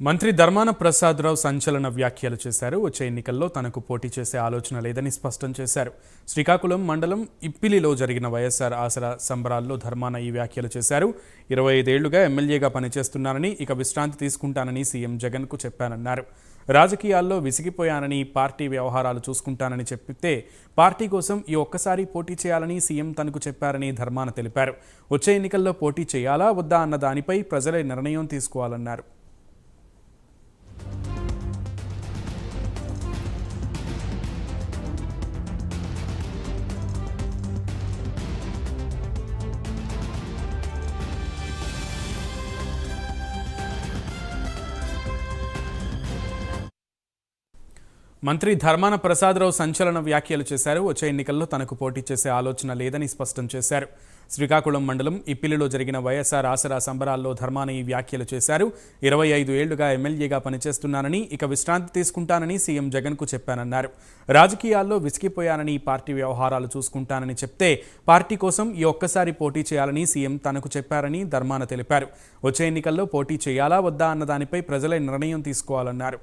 మంత్రి ధర్మాన ప్రసాదరావు సంచలన వ్యాఖ్యలు చేశారు. వచ్చే ఎన్నికల్లో తనకు పోటీ చేసే ఆలోచన లేదని స్పష్టం చేశారు. శ్రీకాకుళం మండలం ఇప్పిలిలో జరిగిన వైఎస్ఆర్ ఆసరా సంబరాల్లో ధర్మాన ఈ వ్యాఖ్యలు చేశారు. 25 ఏళ్లుగా ఎమ్మెల్యేగా పనిచేస్తున్నానని, ఇక విశ్రాంతి తీసుకుంటానని సీఎం జగన్కు చెప్పానన్నారు. రాజకీయాల్లో విసిగిపోయానని, పార్టీ వ్యవహారాలు చూసుకుంటానని చెప్పితే పార్టీ కోసం ఈ ఒక్కసారి పోటీ చేయాలని సీఎం తనకు చెప్పారని ధర్మాన తెలిపారు. వచ్చే ఎన్నికల్లో పోటీ చేయాలా వద్దా అన్న దానిపై ప్రజలే నిర్ణయం తీసుకోవాలన్నారు. మంత్రి ధర్మాన ప్రసాదరావు సంచలన వ్యాఖ్యలు చేశారు. వచ్చే ఎన్నికల్లో తనకు పోటీ చేసే ఆలోచన లేదని స్పష్టం చేశారు. శ్రీకాకుళం మండలం ఇప్పిలిలో జరిగిన వైఎస్ఆర్ ఆసరా సంబరాల్లో ధర్మాన ఈ వ్యాఖ్యలు చేశారు. 25 ఏళ్లుగా ఎమ్మెల్యేగా పనిచేస్తున్నానని, ఇక విశ్రాంతి తీసుకుంటానని సీఎం జగన్కు చెప్పానన్నారు. రాజకీయాల్లో విసిగిపోయానని, పార్టీ వ్యవహారాలు చూసుకుంటానని చెప్తే పార్టీ కోసం ఈ ఒక్కసారి పోటీ చేయాలని సీఎం తనకు చెప్పారని ధర్మాన తెలిపారు. వచ్చే ఎన్నికల్లో పోటీ చేయాలా వద్దా అన్న దానిపై ప్రజలే నిర్ణయం తీసుకోవాలన్నారు.